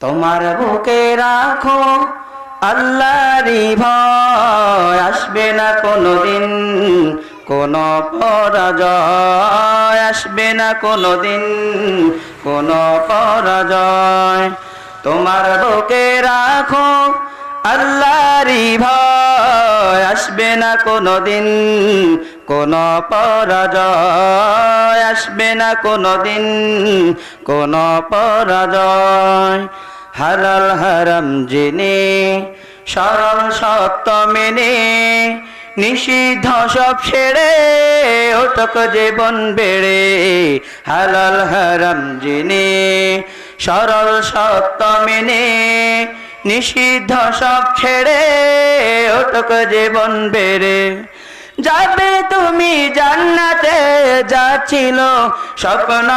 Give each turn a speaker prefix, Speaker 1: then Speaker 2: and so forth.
Speaker 1: তোমার বুকে রাখো আল্লাহরই ভয়, আসবে না কোনোদিন কোনো পরাজয়, আসবে না কোনোদিন কোনো পরাজয়। তোমার বুকে রাখো আল্লাহরই ভয়, আসবে না কোনোদিন কোনো পরাজয়, আসবে না কোনোদিন কোনো পরাজয়। হালাল হারাম জেনে সরল সত্য মেনে নিষিদ্ধ সব ছেড়ে ওঠক জীবন বেড়ে। হালাল হারাম জেনে সরল সত্য মেনে নিষিদ্ধ সব ছেড়ে ওঠক জীবন বেড়ে। যাবে তুমি জান্নাতে, যা ছিল স্বপ্ন